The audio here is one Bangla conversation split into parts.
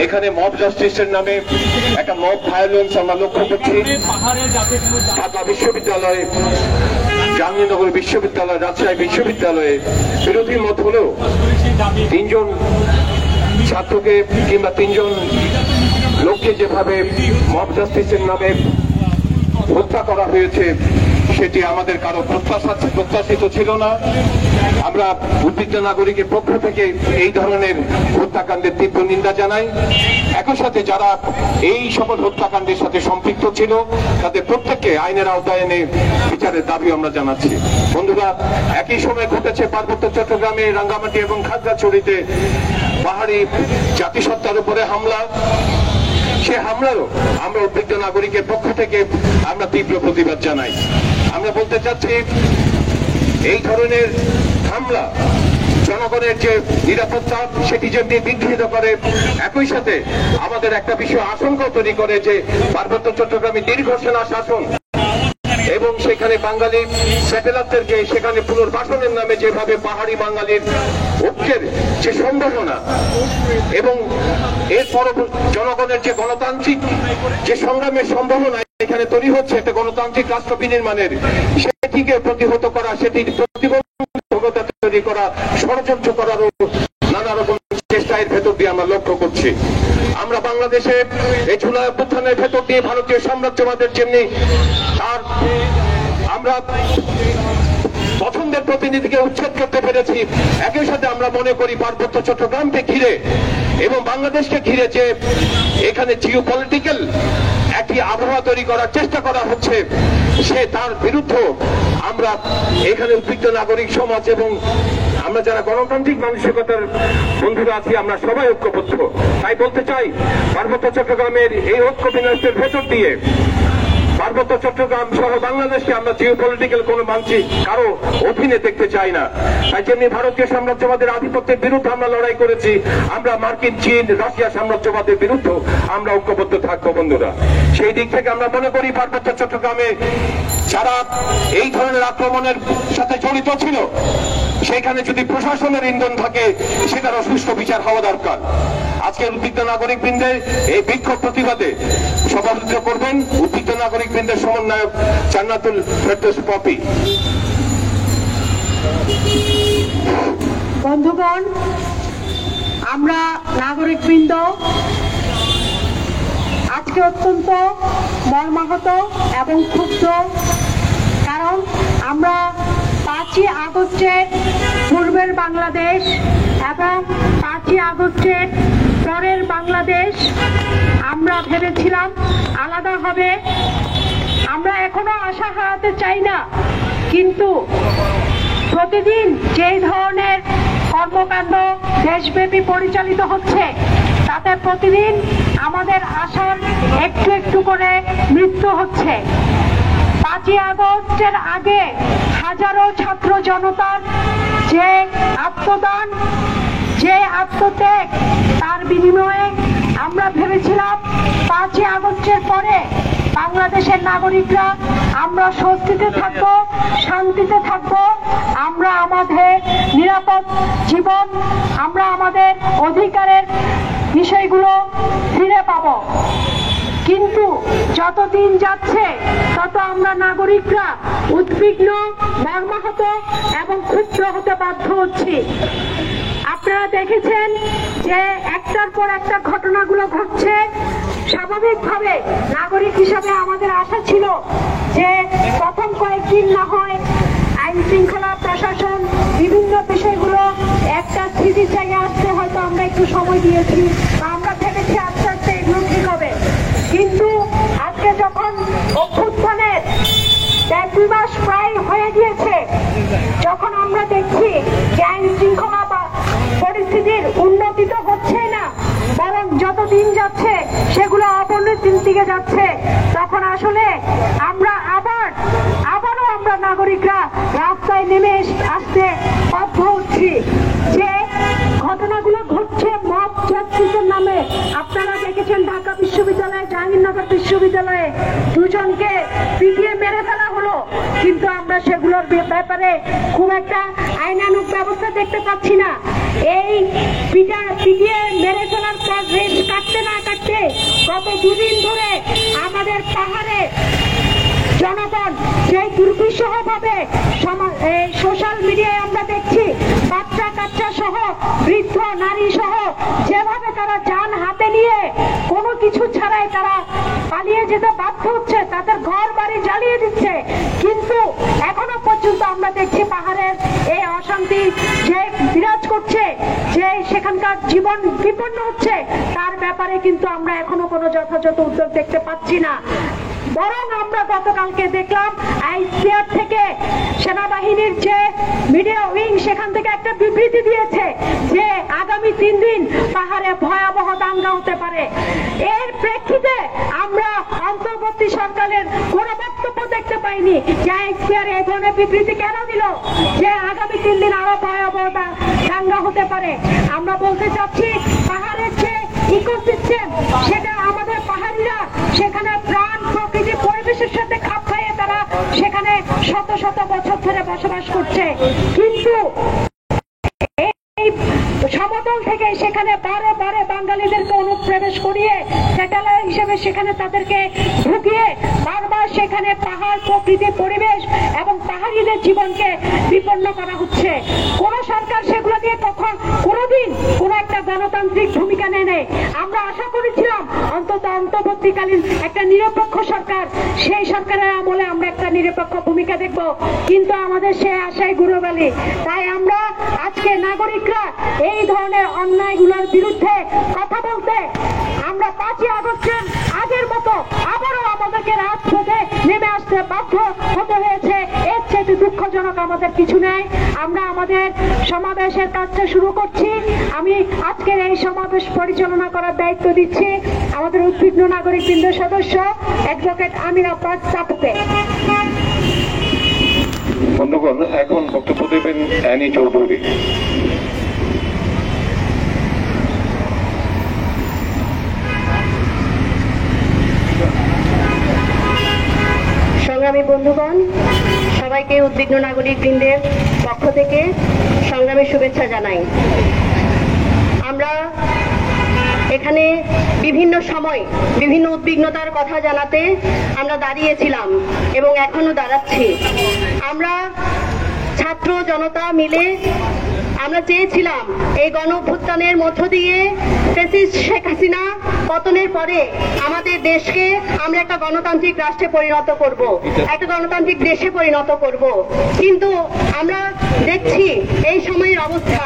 এখানে মব জাস্টিসের নামে একটা মব ভায়োলেন্স আমরা লক্ষ্য করছি। ঢাকা বিশ্ববিদ্যালয়, জাহাঙ্গীরনগর বিশ্ববিদ্যালয়, রাজশাহী বিশ্ববিদ্যালয়ে বিরোধী মত হলেও 3 জন ছাত্রকে কিংবা 3 জন লোককে যেভাবে মব জাস্টিসের নামে হত্যা করা হয়েছে সেটি আমাদের কারো প্রত্যাশিত ছিল না। আমরা উদ্বিগ্ন নাগরিকের পক্ষ থেকে এই ধরনের হত্যাকাণ্ডের তীব্র নিন্দা জানাই। একই সাথে যারা এই সকল হত্যাকাণ্ডের সাথে সম্পৃক্ত ছিল তাদের প্রত্যেককে আইনের আওতায় এনে বিচারের দাবি আমরা জানাচ্ছি। বন্ধুরা, একই সময় ঘটেছে পার্বত্য চট্টগ্রামে রাঙ্গামাটি এবং খাগড়াছড়িতে পাহাড়ি জাতিসত্তার উপরে হামলা। সে হামলারও আমরা উদ্বিগ্ন নাগরিকের পক্ষ থেকে আমরা তীব্র প্রতিবাদ জানাই। আমরা বলতে চাচ্ছি, এই ধরনের হামলা জনগণের যে নিরাপত্তা সেটি যেমনি বিঘ্নিত করে, একই সাথে আমাদের একটা বিষয় আশঙ্কা তৈরি করে যে পার্বত্য চট্টগ্রামে দীর্ঘ সেনা শাসন এবং সেখানে বাঙালি স্যাটেলাইটদেরকে সেখানে পুনর্বাসনের নামে যেভাবে পাহাড়ি বাঙালির ঐক্যের যে সম্ভাবনা এবং এর জনগণের যে গণতান্ত্রিক যে সংগ্রামের সম্ভাবনা এখানে তৈরি হচ্ছে একটা গণতান্ত্রিক রাষ্ট্র বিনির্মাণের, সেটিকে প্রতিহত করা, সেটির প্রতিবন্ধকতা তৈরি করা, ষড়যন্ত্র করারও নানা রকম চেষ্টা এর ভেতর দিয়ে আমরা লক্ষ্য করছি। আমরা বাংলাদেশে এই জুলাই অভ্যুত্থানের ভেতর দিয়ে ভারতীয় সাম্রাজ্যবাদের যেমনি তার আমরা পছন্দের প্রতিনিধিকে উচ্ছেদ করতে পেরেছি, একই সাথে আমরা মনে করি পার্বত্য চট্টগ্রামকে ঘিরে এবং বাংলাদেশকে ঘিরে যে এখানে জিওপলিটিক্যাল একটি আবহাওয়া তৈরি করার চেষ্টা করা হচ্ছে, সে তার বিরুদ্ধে আমরা এখানে উদ্বিগ্ন নাগরিক সমাজ এবং আমরা যারা গণতান্ত্রিক মানসিকতার বন্ধুরা আছি আমরা সবাই ঐক্যবদ্ধ। তাই বলতে চাই, পার্বত্য চট্টগ্রামের এই ঐক্য বিন্যাসের ভেতর দিয়ে পার্বত্য চট্টগ্রাম সহ বাংলাদেশকে আমরা জিওপলিটিক্যাল কোন মানছি কারো অধীনে দেখতে চাই না। তাই যেমনি ভারতীয় সাম্রাজ্যবাদের আধিপত্যের বিরুদ্ধে আমরা লড়াই করেছি, আমরা মার্কিন, চীন, রাশিয়া সাম্রাজ্যবাদের বিরুদ্ধে আমরা ঐক্যবদ্ধ থাকবো বন্ধুরা। সেই দিক থেকে আমরা মনে করি পার্বত্য চট্টগ্রামে যারা এই ধরনের আক্রমণের সাথে জড়িত ছিল সেখানে যদি প্রশাসনের ইন্ধন থাকে সেটারও সুষ্ঠু বিচার হওয়া দরকার। আজকের উদ্বিগ্ন নাগরিক বৃন্দে এই বিক্ষোভ প্রতিবাদে সভাপতিত্ব করবেন উদ্বিগ্ন নাগরিক বৃন্দের সমন্বয়ক জান্নাতুল ফেরদৌস পপি। বন্ধুগণ, আমরা নাগরিক বৃন্দ আজকে অত্যন্ত মর্মাহত এবং ক্ষুব্ধ, কারণ আমরা 5ই আগস্টের পূর্বের বাংলাদেশ এবং 5ই আগস্টের পরের বাংলাদেশ আমরা ভেবেছিলাম আলাদা হবে। আমরা এখনো আশা হারাতে চাই না, কিন্তু প্রতিদিন যেই ধরনের কর্মকাণ্ড দেশব্যাপী পরিচালিত হচ্ছে তাতে প্রতিদিন আমাদের আশার একটু একটু করে মৃত্যু হচ্ছে। 5ই আগস্টের আগে হাজারো ছাত্র জনতার যে আত্মদান, যে আত্মত্যাগ, তার বিনিময়ে আমরা ভেবেছিলাম 5ই আগস্টের পরে বাংলাদেশের নাগরিকরা আমরা স্বস্তিতে থাকবো, শান্তিতে থাকবো, আমরা আমাদের নিরাপদ জীবন, আমরা আমাদের অধিকারের বিষয়গুলো ফিরে পাবো। কিন্তু যত দিন যাচ্ছে তত আমরা নাগরিকরা উদ্বিগ্ন, মর্মাহত এবং ক্ষুব্ধ হতে বাধ্য হচ্ছি। আপনারা দেখেছেন যে একটার পর একটা ঘটনাগুলো ঘটছে। স্বাভাবিকভাবে নাগরিক হিসাবে আমাদের আশা ছিল যে প্রথম কয়েকদিন না হয় আইন শৃঙ্খলা প্রশাসন বিভিন্ন বিষয়গুলো একটা স্থিতির জায়গায় আসতে হয়তো আমরা একটু সময় দিয়েছি, আমরা ভেবেছি আস্তে আস্তে এগুলো ঠিক হবে। কিন্তু আজকে যখন অভ্যুত্থানের 2 মাস প্রায় হয়ে গিয়েছে, যখন আমরা দেখছি যে আইন শৃঙ্খলা পরিস্থিতির উন্নতি তো হচ্ছে না, বরং যত দিন যাচ্ছে সেগুলো অবনতির দিকে যাচ্ছে, তখন আসলে আমরা আবারও আমরা নাগরিকরা রাস্তায় নেমে আসতে বাধ্য হচ্ছি। যে ঘটনাগুলো ঘটছে মব জাস্টিসের নামে, আপনারা দেখেছেন ঢাকা বিশ্ববিদ্যালয়ে, জাহাঙ্গীরনগর বিশ্ববিদ্যালয়ে 2 জনকে পিটিয়ে মেরে ফেলা হলো, কিন্তু আমরা সেগুলোর ব্যাপারে খুব একটা আইনানুগ ব্যবস্থা দেখতে পাচ্ছি না। এই পিটিয়ে মেরে ফেলার পর রেশ কাটতে দুদিন ধরে আমাদের পাহাড়ে জনগণ যে দুর্বিষহ ভাবে সোশ্যাল মিডিয়ায় আমরা দেখছি বাচ্চা কাচ্চা সহ বৃদ্ধ নারী সহ যেভাবে তারা যান হাতে নিয়ে কোনো কিছু ছাড়াই তারা পালিয়ে যেতে বাধ্য হচ্ছে, তাদের ঘর বাড়ি জ্বালিয়ে দিচ্ছে, কিন্তু এখনো পর্যন্ত আমরা দেখছি পাহাড়ের এই অশান্তি যে বিরাজ করছে, যে সেখানকার জীবন বিপন্ন হচ্ছে, তার ব্যাপারে কিন্তু আমরা এখনো কোনো যথাযথ উদ্যোগ দেখতে পাচ্ছি না। বরং আমরা গতকালকে দেখলাম আইসিআর থেকে সেনাবাহিনীর যে মিডিয়া উইং সেখান থেকে একটা বিবৃতি দিয়েছে যে আগামী 3 দিন পাহাড়ে ভয়াবহ দাঙ্গা হতে পারে। এর প্রেক্ষিতে আমরা অন্তর্বর্তী সরকারের কোনো বক্তব্য দেখতে পাইনি যে আইসিআর এই ধরনের বিবৃতি কেন দিল যে আগামী 3 দিন আরো ভয়াবহ দাঙ্গা হতে পারে। আমরা বলতে চাচ্ছি পাহাড়ের যে ইকোসিস্টেম সেটা আমাদের পাহাড়িরা সেখানে প্রাণ প্রকৃতি পরিবেশের সাথে খাপ খাইয়ে তারা সেখানে শত শত বছর ধরে বসবাস করছে, কিন্তু এই সমতল থেকে সেখানে বারে বারে বাঙালিদেরকে অনুপ্রবেশ করিয়ে স্যাটেলাইট হিসেবে সেখানে তাদেরকে ঢুকিয়ে বারবার সেখানে পাহাড় প্রকৃতি পরিবেশ এবং পাহাড়িদের জীবনকে বিপন্ন করা হচ্ছে। কোন সরকার সেগুলো দিয়ে কখন কোনোদিন কোন একটা গণতান্ত্রিক ভূমিকা নেয়। আমরা আশা করেছিলাম অন্তত অন্তর্বর্তীকালীন একটা নিরপেক্ষ সরকার, সেই সরকারের আমলে আমরা একটা নিরপেক্ষ ভূমিকা দেখব, কিন্তু আমাদের সে আশায় গুরুবালি। তাই আমরা আজকে নাগরিকরা এই ধরনের অন্যায়গুলোর বিরুদ্ধে কথা বলতে আমরা 5ই আগস্টের আগের মতো আবারও আমাদেরকে রাজপথে নেমে আসতে বাধ্য হতে হয়েছে। এর চেয়ে দুঃখজনক আমাদের কিছু নেই। আমরা আমাদের সমাবেশের কাজটা শুরু করছি। আমি আজকের এই সমাবেশ পরিচালনা করার দায়িত্ব দিচ্ছি আমাদের উদ্বিগ্ন নাগরিকবৃন্দ সদস্য অ্যাডভোকেট আমির আব্বাস চাপুকে। বন্ধুগণ, এখন বক্তব্য দেবেন অ্যানি চৌধুরী। সংগ্রামী বন্ধুগণ, সবাইকে উদ্বিগ্ন নাগরিক বৃন্দের পক্ষ থেকে সংগ্রামী শুভেচ্ছা জানাই। আমরা এখানে বিভিন্ন সময় বিভিন্ন উদ্বিগ্নতার কথা জানাতে আমরা দাঁড়িয়েছিলাম এবং এখনো দাঁড়াচ্ছি। আমরা ছাত্র জনতা মিলে আমরা চেয়েছিলাম এই গণ অভ্যুত্থানের মধ্য দিয়ে ফ্যাসিস্ট শেখ হাসিনা পতনের পরে আমাদের দেশকে আমরা একটা গণতান্ত্রিক রাষ্ট্রে পরিণত করব, একটা গণতান্ত্রিক দেশে পরিণত করব। কিন্তু আমরা দেখছি এই সময়ের অবস্থা,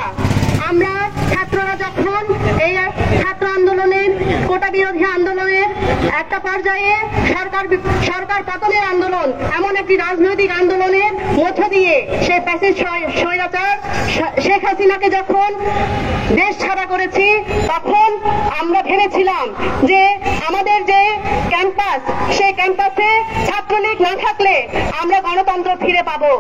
আমরা ছাত্ররা যখন এই ছাত্র আন্দোলনের কোটা বিরোধী আন্দোলনের একটা পর্যায়ে সরকার পতনের আন্দোলন এমন একটি রাজনৈতিক আন্দোলনের মধ্য দিয়ে সেই প্যাসেজ স্বৈরাচার শেখ হাসিনাকে যখন দেশ ছাড়া করেছি, তখন আমরা ভেবেছিলাম যে আমাদের যে ক্যাম্পাস সেই ক্যাম্পাসে ছাত্রলীগ না থাকলে আমরা গণতন্ত্র ফিরে পাবো।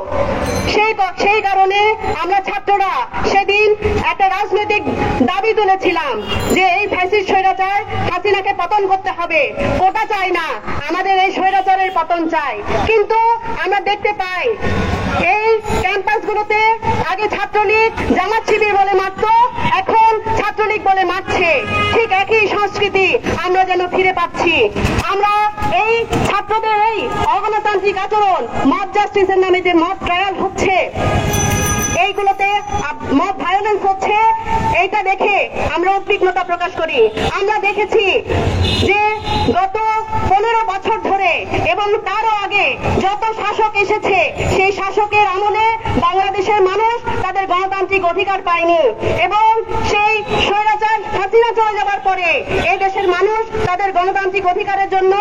সেই কারণে আমরা ছাত্ররা সেদিন একটা রাজনৈতিক দাবি তুলেছিলাম যে এই ফ্যাসিস্ট স্বৈরাচার হাসিনাকে পতন করতে হবে, কোটা চাই না, আমাদের এই স্বৈরাচারের পতন চাই। কিন্তু আমরা দেখতে পাই এই ক্যাম্পাসগুলোতে আগে ছাত্রলীগ জামাত শিবির বলে মারত, এখন ছাত্রলীগ বলে মারছে। ঠিক একই সংস্কৃতি আমরা যেন ফিরে পাচ্ছি। আমরা এই ছাত্রদের এই অগণতান্ত্রিক আচরণ, মব জাস্টিসের নামে যে মব ট্রায়াল হচ্ছে, এইগুলোতে মব ভায়োলেন্স হচ্ছে, এইটা দেখে আমরা উদ্বিগ্নতা প্রকাশ করি। আমরা দেখেছি যে গত 15 বছর ধরে এবং তারও আগে যত শাসক এসেছে, সেই শাসকের আমলে বাংলাদেশের মানুষ তাদের গণতান্ত্রিক অধিকার পায়নি, এবং সেই স্বৈরাচার হাসিনা চলে যাবার পরে এই দেশের মানুষ তাদের গণতান্ত্রিক অধিকারের জন্য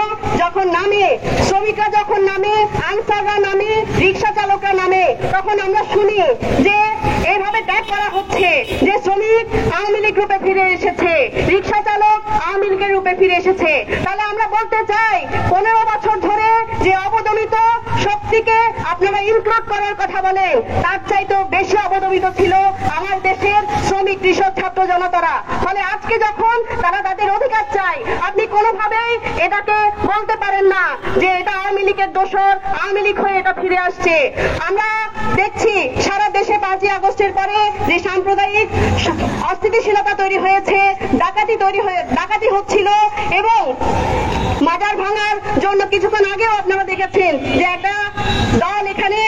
যখন নামে, শ্রমিকরা যখন নামে, আনসাররা নামে, রিক্সা চালকরা নামে, তখন আমরা শুনি যে এইভাবে ট্যাগ করা হচ্ছে যে শ্রমিক আওয়ামী লীগ রূপে ফিরে এসেছে, রিক্সা চালক আওয়ামী লীগের রূপে ফিরে এসেছে। তাহলে আমরা বলতে চাই 15 বছর ধরে যে অবদমিত শক্তিকে আপনারা ইনক্লুড করার কথা বলেন, তার চাইতেও বেশি অবদমিত ছিল আমার দেশের শ্রমিক, কৃষক, ছাত্র জনতারা। ফলে আজকে যখন তারা তাদের অধিকার চায়, আপনি কোনোভাবেই এটাকে বলতে পারেন না যে এটা আওয়ামী লীগের দোসর, আওয়ামী লীগ হয়ে এটা ফিরে আসছে। আমরা দেখছি সারা দেশে 5ই আগস্টের পরে যে সাম্প্রদায়িক অস্থিতিশীলতা তৈরি হয়েছে, ডাকাতি হচ্ছিল, এবং মাজার ভাঙার জন্য কিছুক্ষণ আগেও আপনারা দেখেছেন যে একটা দল এখানে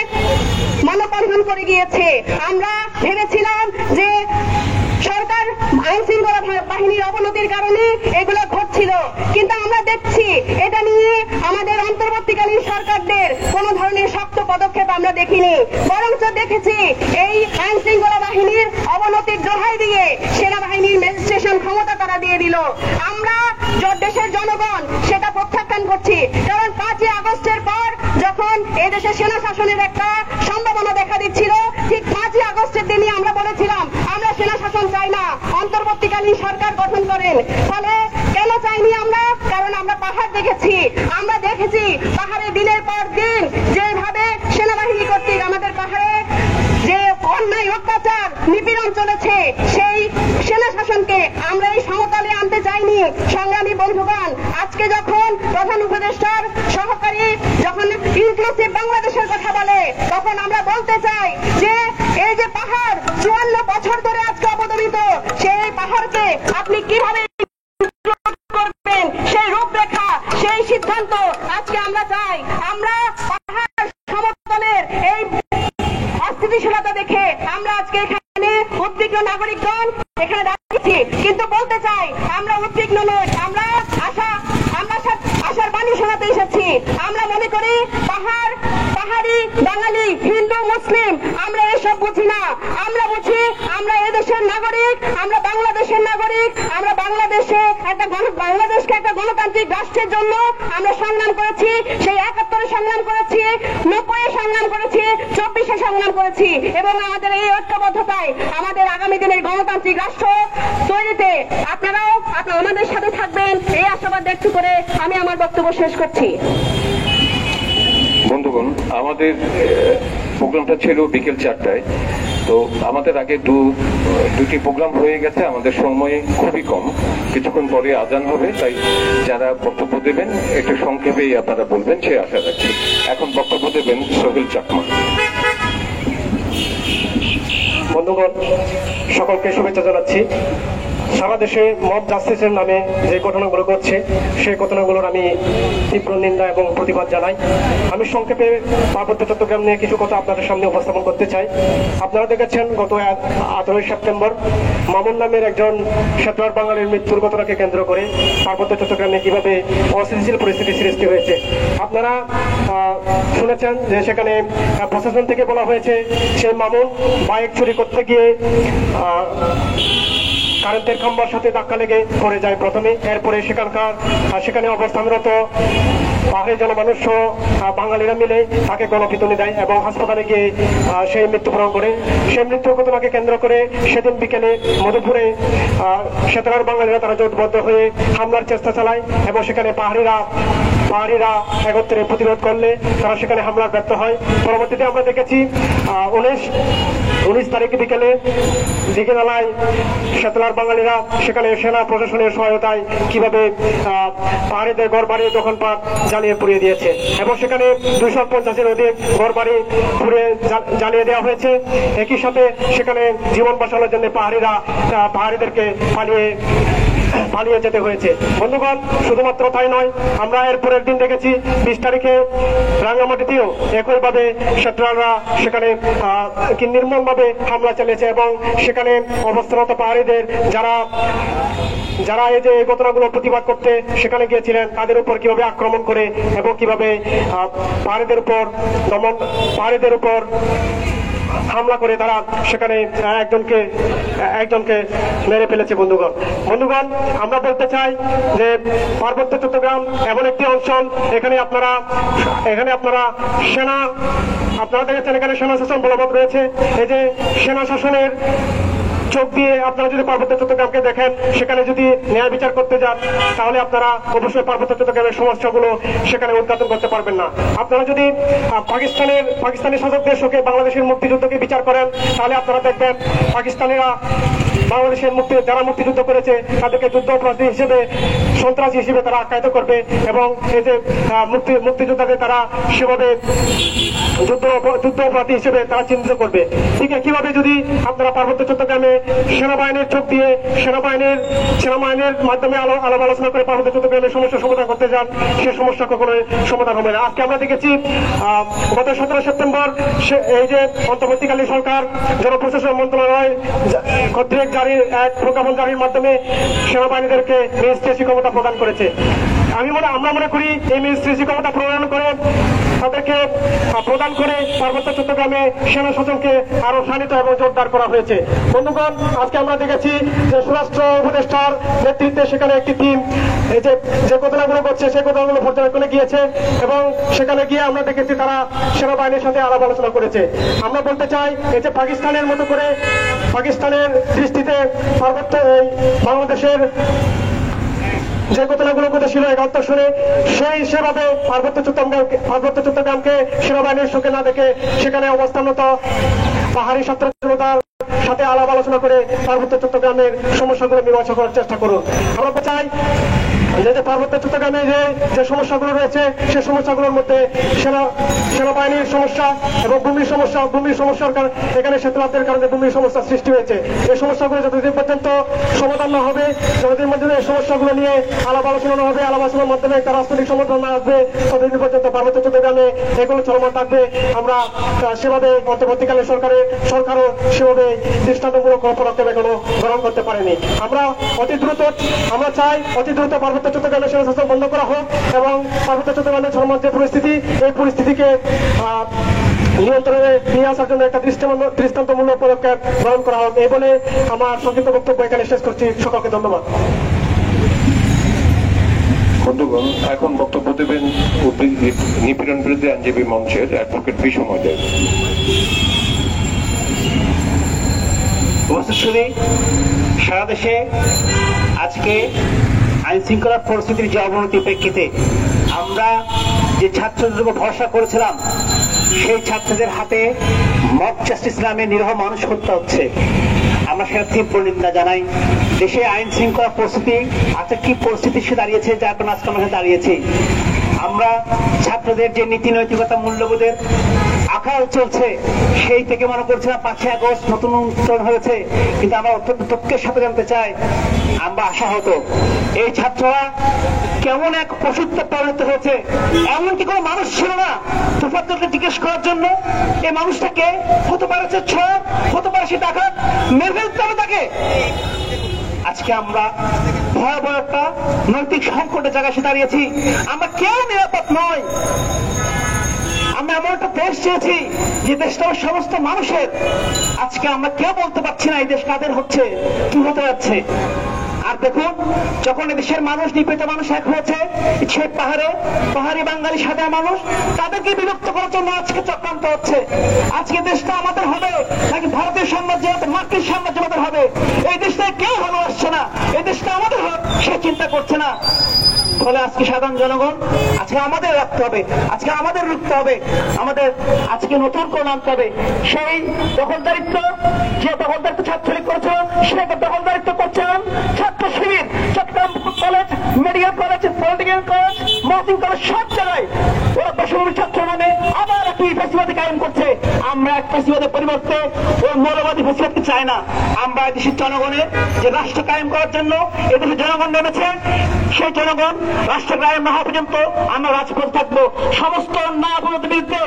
মানববন্ধন করে গিয়েছে। আমরা ভেবেছিলাম যে সরকার আইন শৃঙ্খলা বাহিনীর অবনতির কারণে এগুলো ঘটছিল, কিন্তু আমরা দেখছি এটা নিয়ে আমাদের অন্তর্বর্তীকালীন সরকারদের কোন ধরনের শক্ত পদক্ষেপ আমরা দেখিনি, বরঞ্চ দেখেছি এই আইন শৃঙ্খলা বাহিনীর অবনতির দোহাই দিয়ে সেনাবাহিনীর ম্যাজিস্ট্রেশন ক্ষমতা তারা দিয়ে দিল। আমরা দেশের জনগণ সেটা প্রত্যাখ্যান করছি, কারণ 5ই আগস্টের পর যখন এই দেশের সেনা শাসনের একটা সম্ভাবনা দেখা দিচ্ছিল, ঠিক 5ই আগস্টের দিনই আমরা বলেছিলাম আমরা সেনা শাসন চাই না, অন্তর্বর্তীকালীন সরকার গঠন করেন। ফলে কেন চাইনি আমরা? কারণ আমরা পাহাড় দেখেছি, আমরা দেখেছি পাহাড়ে দিনের পর দিন যেভাবে সেনাবাহিনী কর্তৃক আমাদের পাহাড়ে যে অন্যায় অত্যাচার নিপীড়ন চলেছে, সেই সেনা শাসনকে আমরা এই সমতলে আনতে চাইনি। সংগ্রামী বন্ধুগণ, আজকে যখন প্রধান উপদেষ্টার সহকারী যখন ইনক্লুসিভ বাংলাদেশের কথা বলে, তখন আমরা বলতে চাই যে এই যে পাহাড় 54 বছর ধরে আজকে অবদমিত, সেই পাহাড়কে আপনি কিভাবে করবেন, সেই রূপরেখা, সেই সিদ্ধান্ত আজকে আমরা চাই। আমরা পাহাড় সমতলের এই অস্থিতিশীলতা দেখে আমরা আজকে এখানে উদ্বিগ্ন নাগরিকগণ এখানে দাঁড়িয়েছি, কিন্তু বলতে চাই আমরা উদ্বিগ্ন নই, আমরা আশার বাণী শোনাতে এসেছি। আমরা মনে করি পাহাড়ি, বাঙালি, হিন্দু, মুসলিম আমরা এসব বুঝি না। আমরা বুঝি আমরা এদেশের নাগরিক, আমরা বাংলাদেশের নাগরিক, আমরা বাংলাদেশকে একটা গণতান্ত্রিক রাষ্ট্রের জন্য আমরা সংগ্রাম করেছি, সেই 71-এ সংগ্রাম করেছি, 90-এ সংগ্রাম করেছি, 24-এ সংগ্রাম করেছি, এবং আমাদের এই ঐক্যবদ্ধতায় আমাদের আগামী দিনের গণতান্ত্রিক রাষ্ট্র তৈরিতে আপনারাও আমাদের সাথে থাকবেন, এই আশাবাদ ব্যক্ত করে আমি আমার বক্তব্য শেষ করছি। বন্ধুগণ, আমাদের প্রোগ্রামটা ছিল বিকেল 4টায়, তো আমাদের আগে দুটি প্রোগ্রাম হয়ে গেছে, আমাদের সময় খুবই কম, কিছুক্ষণ পরে আজান হবে, তাই যারা বক্তব্য দেবেন একটু সংক্ষেপেই আপনারা বলবেন সে আশা রাখছি। এখন বক্তব্য দেবেন সোহেল চাকমা। বন্ধুগণ, সকলকে শুভেচ্ছা জানাচ্ছি। সারা দেশে মব জাস্টিসের নামে যে ঘটনাগুলো ঘটছে, সেই ঘটনাগুলোর আমি তীব্র নিন্দা এবং প্রতিবাদ জানাই। আমি সংক্ষেপে পার্বত্য চট্টগ্রাম নিয়ে কিছু কথা আপনাদের সামনে উপস্থাপন করতে চাই। আপনারা দেখেছেন গত 18 সেপ্টেম্বর মামুন নামের একজন শেতরার বাঙালির মৃত্যুর ঘটনাকে কেন্দ্র করে পার্বত্য চট্টগ্রামে কিভাবে অস্থিতিশীল পরিস্থিতি সৃষ্টি হয়েছে। আপনারা শুনেছেন যে সেখানে প্রশাসন থেকে বলা হয়েছে সেই মামুন বাইক চুরি করতে গিয়ে কারেন্টের খাম্বার সাথে ধাক্কা লেগে পড়ে যায় প্রথমে, এরপরে সেখানে অবস্থানরত পাহাড়ি জনমানুষ বাঙালিরা মিলে তাকে গণপিটুনি দেয় এবং হাসপাতালে গিয়ে সেই মৃত্যুবরণ করে। সেই মৃত্যুর ঘটনাকে কেন্দ্র করে সেদিন বিকেলে মধুপুরে শেতরার বাঙালিরা তারা জোটবদ্ধ হয়ে হামলার চেষ্টা চালায় এবং সেখানে পাহাড়িরা একত্রে প্রতিরোধ করলে তারা সেখানে হামলার ব্যর্থ হয়। পরবর্তীতে আমরা দেখেছি 19 তারিখ বিকেলে দিঘিনালায় শেতলার বাঙালিরা সেখানে সেনা প্রশাসনের সহায়তায় কিভাবে পাহাড়িদের ঘর বাড়ি দোকানপাট জ্বালিয়ে পুড়িয়ে দিয়েছে এবং সেখানে 250-এর অধিক ঘর বাড়ি পুড়িয়ে জ্বালিয়ে দেওয়া হয়েছে। একই সাথে সেখানে জীবন বাঁচানোর জন্য পাহাড়িদেরকে পালিয়ে যেতে হয়েছে। বন্ধুগণ, শুধুমাত্র তাই নয়, আমরা এর পরের দিন দেখেছি 20 তারিখে রাঙ্গামাটিতেও একইভাবে শেতরাররা সেখানে নির্মমভাবে হামলা চালিয়েছে এবং সেখানে অবস্থানরত পাহাড়িদের যারা এই যে ঘটনাগুলো প্রতিবাদ করতে সেখানে গিয়েছিলেন তাদের উপর কিভাবে আক্রমণ করে এবং কিভাবে পাহাড়িদের উপর হামলা করে তারা সেখানে একজনকে মেরে ফেলেছে। বন্ধুগণ, আমরা বলতে চাই যে পার্বত্য চট্টগ্রাম এমন একটি অঞ্চল, এখানে আপনারা দেখেছেন এখানে সেনা শাসন বলবৎ রয়েছে। এই যে সেনা শাসনের চোখ দিয়ে আপনারা যদি পার্বত্য চট্টগ্রামকে দেখেন, সেখানে যদি ন্যায় বিচার করতে যান, তাহলে আপনারা অবশ্যই পার্বত্য চট্টগ্রামের সমস্যাগুলো সেখানে উদ্ঘাটন করতে পারবেন না। আপনারা যদি পাকিস্তানি শাসকদের সঙ্গে বাংলাদেশের মুক্তিযুদ্ধকে বিচার করেন, তাহলে আপনারা দেখবেন পাকিস্তানিরা বাংলাদেশের যারা মুক্তিযুদ্ধ করেছে তাদেরকে যুদ্ধ অপরাধী হিসেবে, সন্ত্রাসী হিসেবে তারা আখ্যায়িত করবে এবং এই যে মুক্তিযোদ্ধাদের তারা সেভাবে যুদ্ধ অপরাধী হিসেবে তারা চিহ্নিত করবে। ঠিক কিভাবে যদি আপনারা পার্বত্য চট্টগ্রামে সেনাবাহিনীর চোখ দিয়ে সেনাবাহিনীর মাধ্যমে আলাপ আলোচনা করে পার্বত্য চট্টগ্রামের সমস্যার সমাধান করতে যান, সে সমস্যা কখনো সমাধান হবে না। আজকে আমরা দেখেছি গত 17 সেপ্টেম্বর এই যে অন্তর্বর্তীকালীন সরকার জনপ্রশাসন মন্ত্রণালয় কর্তৃক জারির এক প্রজ্ঞাপন জারির মাধ্যমে সেনাবাহিনীদেরকে ম্যাজিস্ট্রেসি ক্ষমতা প্রদান করেছে। আমরা মনে করি এই ম্যাজিস্ট্রেসি ক্ষমতা তাদেরকে প্রদান করে পার্বত্য চট্টগ্রামে সেনা শাসনকে আরো শানিত এবং জোরদার করা হয়েছে। বন্ধুগণ, আজকে আমরা দেখেছি যে স্বরাষ্ট্র উপদেষ্টার নেতৃত্বে সেখানে একটি টিম এই যে ঘটনাগুলো ঘটছে সেই ঘটনাগুলো পর্যবেক্ষণে গিয়েছে এবং সেখানে গিয়ে আমরা দেখেছি তারা সেনাবাহিনীর সাথে আলাপ আলোচনা করেছে। আমরা বলতে চাই এই যে পাকিস্তানের মতো করে পাকিস্তানের দৃষ্টিতে পার্বত্য বাংলাদেশের যে ঘটনাগুলো ঘটেছিল 71 সালে সেভাবে পার্বত্য চট্টগ্রামকে সেনাবাহিনীর চোখে না দেখে সেখানে অবস্থানরত পাহাড়ি ছাত্র জনতার সাথে আলাপ আলোচনা করে পার্বত্য চট্টগ্রামের সমস্যাগুলো মীমাংসা করার চেষ্টা করুন। আমরা চাই যে পার্বত্য চট্টগ্রামে যে সমস্যাগুলো রয়েছে সেই সমস্যাগুলোর মধ্যে সেনাবাহিনীর সমস্যা এবং ভূমির সমস্যার এখানে সেতুলাতের কারণে ভূমির সমস্যা সৃষ্টি হয়েছে। এই সমস্যাগুলো যতদিন পর্যন্ত সমাধান না হবে, যতদিন মধ্যে এই সমস্যাগুলো নিয়ে আলাপ আলোচনা না হবে, আলাপ আলোচনার মাধ্যমে একটা রাজনৈতিক সমাধান না আসবে, ততদিন পর্যন্ত পার্বত্য চট্টগ্রামে এগুলো চলমান থাকবে। আমরা সেভাবে অন্তর্বর্তীকালীন সরকারও সেভাবে দৃষ্টান্তমূলক পদক্ষেপ এখনো গ্রহণ করতে পারেনি। আমরা চাই অতি দ্রুত পার্বত্য চট্টগ্রামের সেনা শাসন বন্ধ করা হোক এবং পার্বত্য চট্টগ্রামের চলমান যে পরিস্থিতি, এই পরিস্থিতিকে নিয়ন্ত্রণে নিয়ে আসার জন্য একটা দৃষ্টান্তমূলক পদক্ষেপ গ্রহণ করা হোক। এই বলে আমার সংক্ষিপ্ত বক্তব্য এখানে শেষ করছি। সকলকে ধন্যবাদ। বন্ধুগণ, এখন বক্তব্য দেবেন নিপীড়ন বিরোধী আইনজীবী মঞ্চের অ্যাডভোকেট বিসময় দেব। সারা দেশে আজকে আইন শৃঙ্খলার পরিস্থিতির যে অবনতির প্রেক্ষিতে আমরা যে ছাত্রদের উপর ভরসা করেছিলাম সেই ছাত্রদের হাতে মক জাস্টিস নামে নিরীহ মানুষ হত্যা হচ্ছে। আমরা সেটা তীব্র নিন্দা জানাই। দেশে আইন শৃঙ্খলা পরিস্থিতি আজকে কি পরিস্থিতি সে দাঁড়িয়েছে, যার কারণে আজকে আমরা দাঁড়িয়েছি। আমরা ছাত্রদের যে নীতি নৈতিকতা মূল্যবোধের আকাল চলছে সেই থেকে মনে করছিলাম 5ই আগস্ট নতুন উত্তরণ হয়েছে, কিন্তু আমরা অত্যন্ত দুঃখের সাথে জানতে চাই, আমরা আশাহত এই ছাত্ররা কেমন এক পশুত্বে পরিণত হয়েছে। এমনকি কোনো মানুষ ছিল না তোফাজ্জলকে জিজ্ঞেস করার জন্য এই মানুষটাকে হতে পারে সে ছোট, হতে পারে সে ডাকাত, মেরে ফেলতে হবে তাকে। আজকে আমরা ভয়াবহ একটা নৈতিক সংকটের জায়গায় এসে দাঁড়িয়েছি। আমরা কেউ নিরাপদ নয়। আমরা এমন একটা দেশ চেয়েছি যে দেশটা সমস্ত মানুষের। আজকে আমরা কেউ বলতে পারছি না এই দেশ কাদের হচ্ছে, কি হতে যাচ্ছে। আর দেখুন, যখন দেশের মানুষ নিপীড়িত মানুষ এক হয়েছে, সে পাহাড়ি বাঙালি সাদা মানুষ, তাদেরকে বিলুপ্ত করার জন্য আজকে চক্রান্ত হচ্ছে। আজকে দেশটা আমাদের হবে নাকি ভারতীয় সাম্রাজ্য, মার্কিন সাম্রাজ্য আমাদের হবে? এই দেশটায় কেউ ভালোবাসছে না, এই দেশটা আমাদের হোক সে চিন্তা করছে না। ফলে আজকে সাধারণ জনগণ আজকে আমাদের রাখতে হবে, আজকে আমাদের রুখতে হবে, আমাদের আজকে নতুন করে নামতে হবে। সেই দখলদারিত্ব, যে দখলদারিত্ব ছাত্রলীগ করেছিল, সে দখলদারিত্ব করছিলাম Chhatra Shibir, Chittagong college, medical college, polytechnic college, nursing college, সব জায়গায় ওরা বৈষম্য ছাত্র মানে আবার একই ফেসিবাদী কায়েম করছে। আমরা এক ফেসিবাদের পরিবর্তে ওই মৌলবাদী ফেসিবাদকে চাই না। আমরা দেশের জনগণের যে রাষ্ট্র কায়েম করার জন্য এদেশের জনগণ নেমেছে, সেই জনগণ রাষ্ট্র কায়েম না হওয়া পর্যন্ত আমরা রাজপথে থাকবো। সমস্ত অন্যায় অপরাধের বিরুদ্ধে,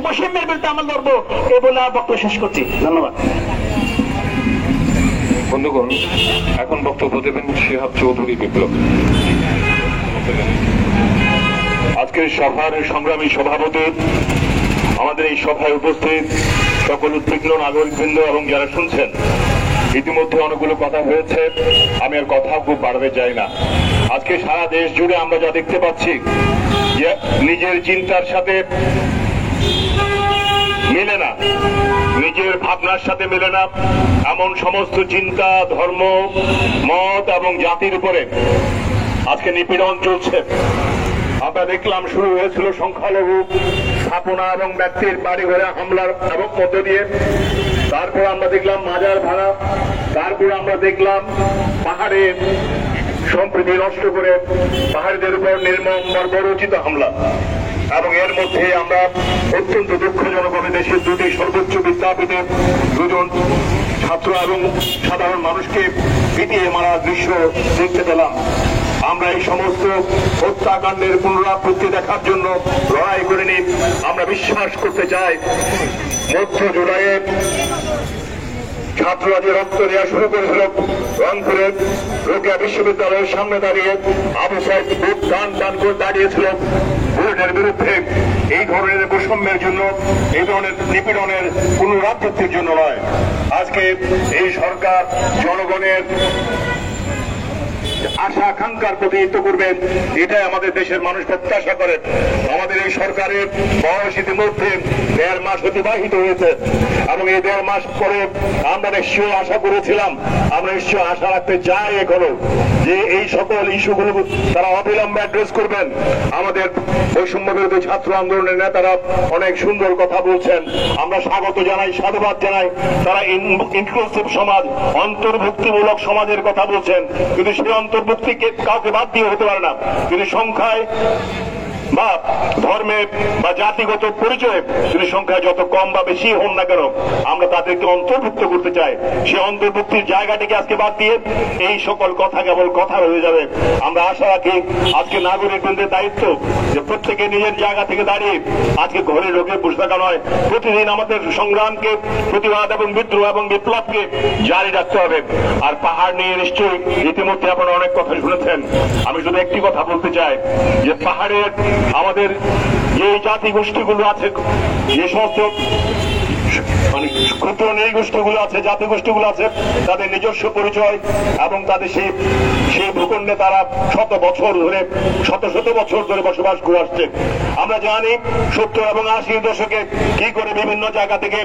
বৈষম্যের বিরুদ্ধে আমরা লড়বো। এই বলে আর বক্তব্য শেষ করছি। ধন্যবাদ। বন্ধুগণ, এখন বক্তব্য দেবেন শিহাব চৌধুরী বিপ্লব। আজকের সভার সংগ্রামী সভাপতি, আমাদের এই সভায় উপস্থিত সকল উদ্বিগ্ন নাগরিকবৃন্দ এবং যারা শুনছেন, ইতিমধ্যে অনেকগুলো কথা হয়েছে, আমি আর কথা খুব বাড়াতে চাই না। আজকে সারা দেশ জুড়ে আমরা যা দেখতে পাচ্ছি যে নিজের চিন্তার সাথে মেলে না, নিজের ভাবনার সাথে মেলে না এমন সমস্ত চিন্তা, ধর্ম, মত এবং জাতির উপরে আজকে নিপীড়ন চলছে। আমরা দেখলাম শুরু হয়েছিল সংখ্যালঘু স্থাপনা এবং ব্যক্তির বাড়ি ঘরে হামলার এবং মধ্য দিয়ে তারপর আমরা দেখলাম মাজার ভাঙা, তারপর আমরা দেখলাম পাহাড়ে সম্প্রীতি নষ্ট করে পাহাড়িদের উপর নির্মম বর্বরোচিত হামলা। এবং এর মধ্যে আমরা অত্যন্ত দুঃখজনকভাবে দেশের দুটি সর্বোচ্চ বিদ্যাপীঠে দুজন ছাত্র এবং সাধারণ মানুষকে পিটিয়ে মারার দৃশ্য দেখতে পেলাম। আমরা এই সমস্ত হত্যাকাণ্ডের পুনরাবৃত্তি দেখার জন্য লড়াই করিনি। আমরা বিশ্বাস করতে চাই মধ্য জুলাইয়ে ছাত্ররা যে রক্ত দেওয়া শুরু করেছিল রংপুরের রোকেয়া বিশ্ববিদ্যালয়ের সামনে দাঁড়িয়ে আবু সাইদ বুক টান টান করে দাঁড়িয়েছিল বুলেটের বিরুদ্ধে, এই ধরনের বৈষম্যের জন্য, এই ধরনের নিপীড়নের পুনরাবৃত্তির জন্য নয়। আজকে এই সরকার জনগণের আশা আকাঙ্ক্ষার প্রতিনিধিত্ব করবে, এটাই আমাদের দেশের মানুষ প্রত্যাশা করেন। আমাদের এই সরকারের বয়স ইতিমধ্যে 1.5 মাস অতিবাহিত হয়েছে এবং এই 1.5 মাস পরে আমরা নিশ্চয়ই আশা করেছিলাম, আমরা নিশ্চয়ই আশা রাখতে চাই এখনো যে এই সকল ইস্যুগুলো তারা অবিলম্বে অ্যাড্রেস করবেন। আমাদের বৈষম্য বিরোধী ছাত্র আন্দোলনের নেতারা অনেক সুন্দর কথা বলছেন, আমরা স্বাগত জানাই, সাধুবাদ জানাই। তারা ইনক্লুসিভ সমাজ, অন্তর্ভুক্তিমূলক সমাজের কথা বলছেন, কিন্তু সেই অন্তর্ভুক্তিকে কাউকে বাদ দিয়ে হতে পারে না। যদি সংখ্যায় বা ধর্মে বা জাতিগত পরিচয়ে যদি সংখ্যা যত কম বা বেশি হন না কেন, আমরা তাদেরকে অন্তর্ভুক্ত করতে চাই। সেই অন্তর্ভুক্তির জায়গাটিকে আজকে বাদ দিয়ে এই সকল কথা কেবল কথা হয়ে যাবে। আমরা আশা রাখি আজকে নাগরিকদের দায়িত্ব যে প্রত্যেকে নিজের জায়গা থেকে দাঁড়িয়ে আজকে ঘরে ঢুকে বসে থাকা নয়, প্রতিদিন আমাদের সংগ্রামকে, প্রতিবাদ এবং বিদ্রোহ এবং বিপ্লবকে জারি রাখতে হবে। আর পাহাড় নিয়ে নিশ্চয়ই ইতিমধ্যে আপনারা অনেক কথা শুনেছেন। আমি শুধু একটি কথা বলতে চাই যে পাহাড়ের আমাদের যে জাতিগোষ্ঠীগুলো আছে, যে সমস্ত মানে ক্ষুদ্র নৃগোষ্ঠীগুলো আছে, জাতিগোষ্ঠীগুলো আছে, তাদের নিজস্ব পরিচয় এবং তাদের সেই ভূখণ্ডে তারা শত শত বছর ধরে বসবাস করে আসছে। আমরা জানি 70 এবং 80 দশকে কি করে বিভিন্ন জায়গা থেকে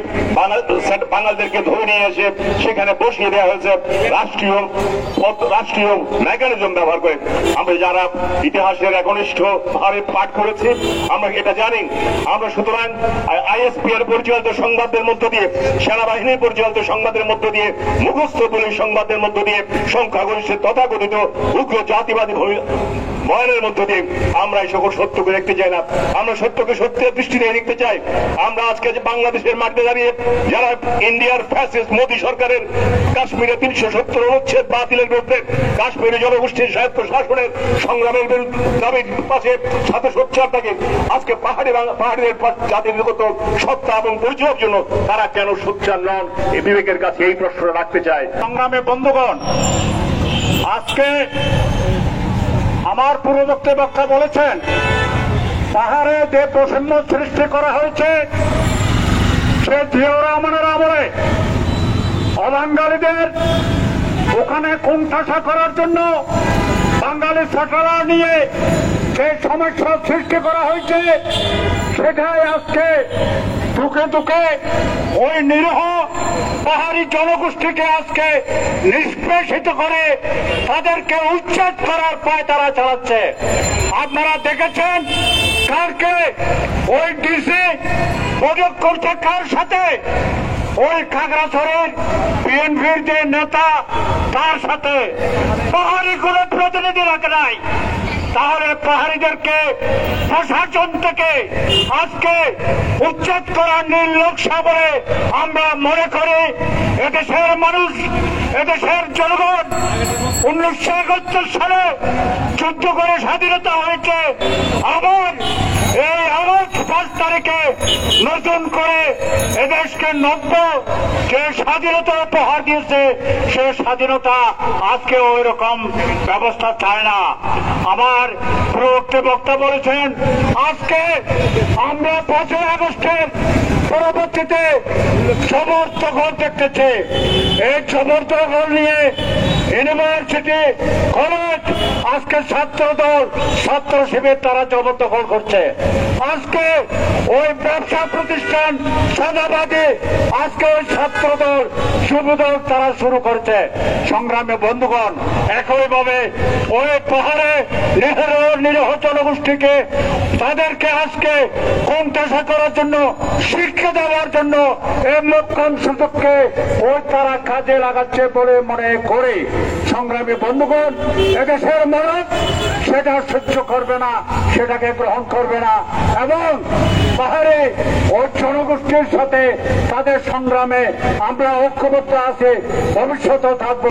বাঙালিদেরকে ধরে নিয়ে এসে সেখানে বসিয়ে দেওয়া হয়েছে রাষ্ট্রীয় মেকানিজম ব্যবহার করে। আমরা যারা ইতিহাসের একনিষ্ঠ ভাবে পাঠ করেছি আমরা এটা জানি। আমরা সুতরাং আইএসপি এর পরিচালিত সংবাদের মধ্য দিয়ে, সেনাবাহিনীর পরিচালিত সংবাদের মধ্য দিয়ে, মুখস্থ পুলিশ সংবাদের মধ্য দিয়ে, সংখ্যাগরিষ্ঠের তথাকথিত উগ্র জাতিবাদী বয়ানের মধ্য দিয়ে আমরা এই সকল সত্যকে দেখতে চাই না। আমরা সত্যকে সত্যের দৃষ্টি দিয়ে দেখতে চাই। আমরা আজকে যে বাংলাদেশের মাঠে দাঁড়িয়ে যারা ইন্ডিয়ার ফ্যাসিস্ট মোদী সরকারের কাশ্মীরে 370 অনুচ্ছেদ বাতিলের বিরুদ্ধে, কাশ্মীরে জনগোষ্ঠীর স্বায়ত্ত শাসনের সংগ্রামের দাবির পাশে সাথে সোচ্চার থাকে, আজকে পাহাড়িদের জাতিগত সত্তা এবং পরিচয়ের জন্য তারা কেন সোচ্চার নন? এই বিবেকের কাছে এই প্রশ্নটা রাখতে চাই। সংগ্রামে বন্ধুগণ, আজকে আমার পূর্ববর্তী বক্তা বলেছেন পাহাড়ে যে বৈষম্য সৃষ্টি করা হয়েছে সে জিয়াউর রহমানের আমলে অবাঙালিদের ওখানে কোণঠাসা করার জন্য বাঙালি ছাত্ররা নিয়ে যে সমস্যা সৃষ্টি করা হয়েছে সেটাই আজকে দুঃখে দুঃখে ওই নিরীহ পাহাড়ি জনগোষ্ঠীকে আজকে নিষ্পেষিত করে তাদেরকে উচ্ছেদ করার পায় তারা চালাচ্ছে। আপনারা দেখেছেন কালকে ওই ডিসি বৈঠক করছে কার সাথে? ওই খাগড়াছড়ির বিএনপির যে নেতা তার সাথে। পাহাড়ি কোনো প্রতিনিধি রাখে নাই। তাহলে পাহাড়িদেরকে প্রশাসন থেকে আজকে উচ্ছেদ করার নির্লক্ষ্য বলে আমরা মনে করি। এদেশের মানুষ, এদেশের জনগণ 1971 সালে যুদ্ধ করে স্বাধীনতা হয়েছে। আবার এই আগস্ট 5 তারিখে নতুন করে এদেশকে নব্য যে স্বাধীনতা উপহার দিয়েছে সে স্বাধীনতা আজকে ওই রকম ব্যবস্থা চায় না। আমার পূর্ববর্তী বক্তা বলেছেন আজকে আমরা 5 আগস্টের পরবর্তীতে সমর্থকল দেখতেছে। এই সমর্থকল নিয়ে ইউনিভার্সিটি, কলেজ, আজকে ছাত্র দল, ছাত্র শিবির তারা জবরদখল করছে। আজকে ওই ব্যবসা প্রতিষ্ঠান সাদাবাদী, আজকে ওই ছাত্র দল, যুব দল তারা শুরু করছে। সংগ্রামে বন্ধুগণ, একইভাবে ওই পাহাড়ে নিরীহ জনগোষ্ঠীকে তাদেরকে আজকে কোণঠাসা করার জন্য, শিক্ষা দেওয়ার জন্য এই মোক্ষম সুযোগকে ওই তারা কাজে লাগাচ্ছে বলে মনে করে। সংগ্রামী বন্ধুগণ, এদেশের মানুষ সেটা সহ্য করবে না, সেটাকে গ্রহণ করবে না এবং পাহাড়ে ওই জনগোষ্ঠীর সাথে তাদের সংগ্রামে আমরা ঐক্যবদ্ধ আছি, ভবিষ্যতেও থাকবো।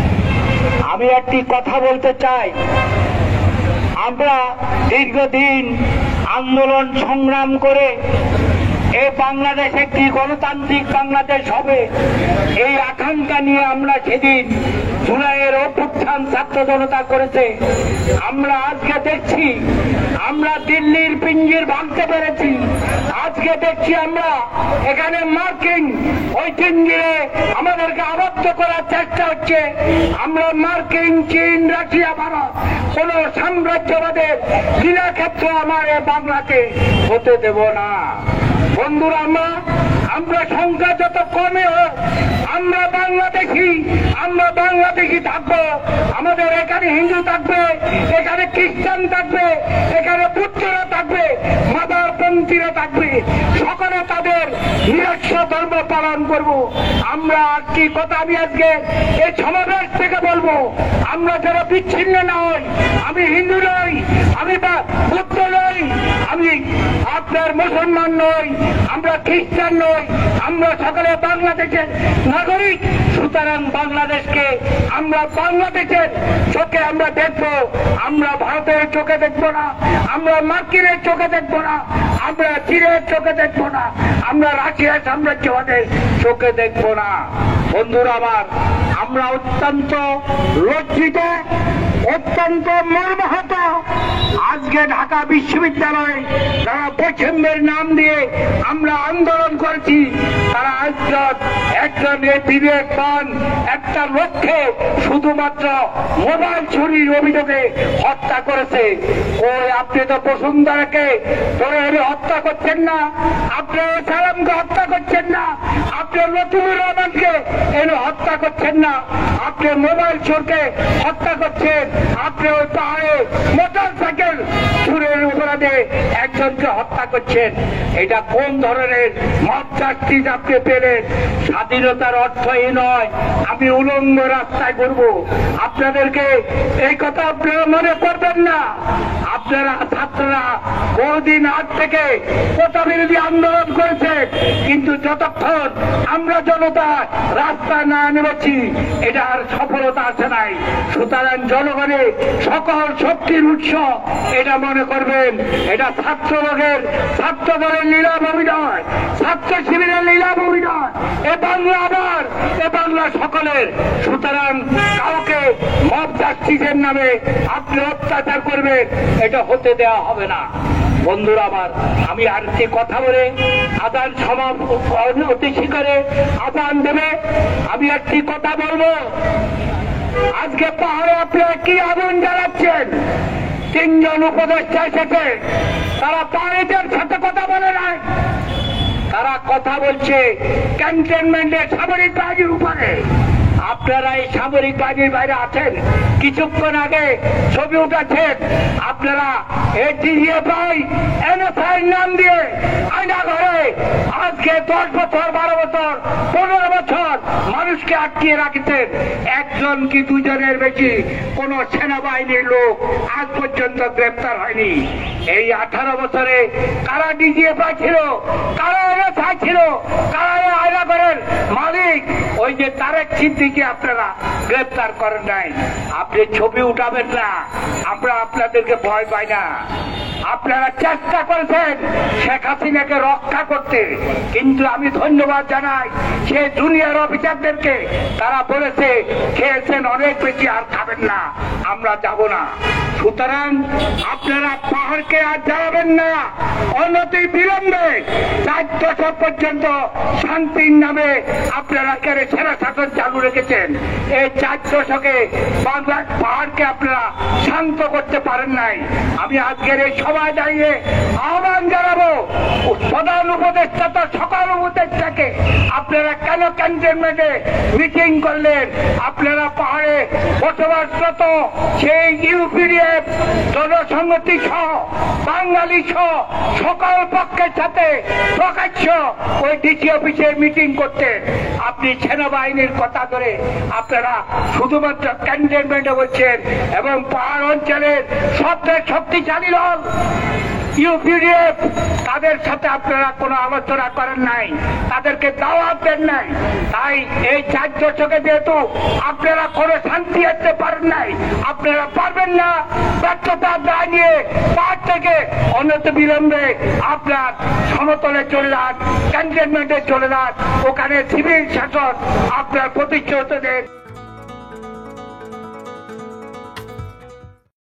আমি একটি কথা বলতে চাই, আমরা দীর্ঘদিন আন্দোলন সংগ্রাম করে এই বাংলাদেশ একটি গণতান্ত্রিক বাংলাদেশ হবে, এই আকাঙ্ক্ষা নিয়ে আমরা সেদিন জুলাইয়ের অভ্যুত্থান ছাত্র জনতা করেছে। আমরা আজকে দেখছি আমরা দিল্লির পিঞ্জির ভাঙতে পেরেছি। আজকে দেখছি আমরা এখানে মার্কিন ওই পিঞ্জিরে আমাদেরকে আবদ্ধ করার চেষ্টা হচ্ছে। আমরা মার্কিন, চীন, রাশিয়া, ভারত কোন সাম্রাজ্যবাদের ক্রীড়াক্ষেত্র আমার এই বাংলাতে হতে দেব না। বন্ধুরা, আমরা সংখ্যা যত কমে হোক আমরা বাংলাদেশি থাকবো। আমাদের এখানে হিন্দু থাকবে, এখানে খ্রিস্টান থাকবে, এখানে বুদ্ধরা থাকবে, মাদারপন্থীরা থাকবে, সকলে তাদের নিজস্ব ধর্ম পালন করব। আমরা কি কথা আমি আজকে এই সমাবেশ থেকে বলবো, আমরা যারা বিচ্ছিন্ন না হই, আমি হিন্দু নই, আমি বুদ্ধ নই, আমি আপনার মুসলমান নই, আমরা খ্রিস্টান নই, আমরা সকলে বাংলাদেশের নাগরিক। সুতরাং বাংলাদেশকে আমরা বাংলাদেশের চোখে আমরা দেখবো, আমরা ভারতের চোখে দেখবো না, আমরা মার্কিনের চোখে দেখবো না, আমরা চীনের চোখে দেখবো না, আমরা রাশিয়ার সাম্রাজ্যবাদের চোখে দেখবো না। বন্ধুরা আমার, আমরা অত্যন্ত লজ্জিত, অত্যন্ত মর্মাহত। আজকে ঢাকা বিশ্ববিদ্যালয়ে যারা বৈষম্যের নাম দিয়ে আমরা আন্দোলন করেছি, তারা একজন বিবেক পান একটা লক্ষ্যে শুধুমাত্র মোবাইল চুরির অভিযোগে হত্যা করেছে। ওই আপনি তো বসুন্ধরাকে ধরে হত্যা করছেন না, আপনি সালামকে হত্যা করছেন না, আপনি লতিফুর রহমানকে এনে হত্যা করছেন না, আপনি মোবাইল চোরকে হত্যা করছেন, আপনি ওই পাহাড়ে মোটর সাইকেল চুরের অপরাধে একজনকে হত্যা করছেন। এটা কোন ধরনের মব জাস্টিস আপনি পেলেন? স্বাধীনতার অর্থ এই নয় আমি উলঙ্গ রাস্তায় ঘুরবো। আপনাদেরকে এই কথা আপনারা মনে করবেন না। আপনারা ছাত্ররা বহুদিন আগ থেকে কোটা বিরোধী আন্দোলন করেছেন, কিন্তু যতক্ষণ আমরা জনতা রাস্তা না নেমেছি এটার সফলতা আসে নাই। সুতরাং জনগণের সকল শক্তির উৎস এটা মনে করবেন, এটা ছাত্রদের, ছাত্র দলের নীলাভ অভিনয়, ছাত্র শিবিরের নীলাভ অভিনয়। এ বাংলা আবার, এ বাংলা সকলের। সুতরাং কাউকে মব জাস্টিসের নামে আপনি অত্যাচার করবেন, এটা হতে দেওয়া হবে না। বন্ধুরা আমার, আমি আর যে কথা বলে আদান অতি শিকারে আদান দেবে, আমি একটি কথা বলবো। আজকে পাহাড়ে আপনারা কি আগুন জ্বালাচ্ছেন? তিনজন উপদেষ্টা এসেছে, তারা পাহাড়িদের সাথে কথা বলে নাই, তারা কথা বলছে ক্যান্টনমেন্টের সামরিক বাহিনীর উপরে। আপনারা এই সামরিক বাহিনীর বাইরে আছেন। কিছুক্ষণ আগে ছবি উঠেছেন আপনারা এই ডিজিএফআই এনএসআই নাম দিয়ে আয়না ঘরে আজকে 10 বছর, 12 বছর, 15 বছর মানুষকে আটকিয়ে রাখছেন। একজন কি দুজনের বেশি কোন সেনাবাহিনীর লোক আজ পর্যন্ত গ্রেপ্তার হয়নি। এই 18 বছরে কারা ডিজিএফআই ছিল, কারা এনএসআই ছিল, কারা আয়না ঘরের মালিক? ওই যে তারেক সিদ্দিকী আপনারা গ্রেপ্তার করেন নাই। আপনি ছবি উঠাবেন না, আমরা আপনাদেরকে ভয় পাই না। আপনারা চেষ্টা করেছেন শেখ হাসিনাকে রক্ষা করতে, কিন্তু আমি ধন্যবাদ জানাই সে জুনিয়র অফিসারদেরকে, তারা বলেছে খেয়েছেন অনেক বেশি, আর খাবেন না, আমরা যাব না। সুতরাং আপনারা পাহাড়কে আর জ্বালাবেন না। অনতি বিলম্বে 4 দশক পর্যন্ত শান্তির নামে আপনারা কেড়ে সেরা শাসন চালু রেখেছেন। এই 4 দশকে বাংলার পাহাড়কে আপনারা শান্ত করতে পারেন নাই। আমি আজকের এই সভায় দাঁড়িয়ে আহ্বান জানাবো প্রধান উপদেষ্টা তো সকল উপদেষ্টাকে, আপনারা কেন ক্যান্টনমেন্টে মিটিং করলেন? আপনারা পাহাড়ে বসবাসরত সেই ইউপিডিএফ জনসংহতি সহ বাঙালি সহ সকল পক্ষের সাথে প্রকাশ্য ওই ডিসি অফিসে মিটিং করতেন। আপনি সেনাবাহিনীর কথা ধরে আপনারা শুধুমাত্র ক্যান্টনমেন্টে বলছেন, এবং পাহাড় অঞ্চলের সবচেয়ে শক্তিশালী দল ইউপিডিএফ, তাদের সাথে আপনারা কোনো আলোচনা করেন নাই, তাদেরকে দাওয়াত দেন নাই। তাই এই 4 দশকে যেহেতু আপনারা কোনো শান্তি আনতে পারেন নাই, আপনারা পারবেন না, ব্যর্থতার দায় নিয়ে পাহাড় থেকে অনতি বিলম্বে আপনার সমতলে চলে যান, ক্যান্টনমেন্টে চলে যান, ওখানে সিভিল শাসন আপনার প্রতিষ্ঠিত দেন।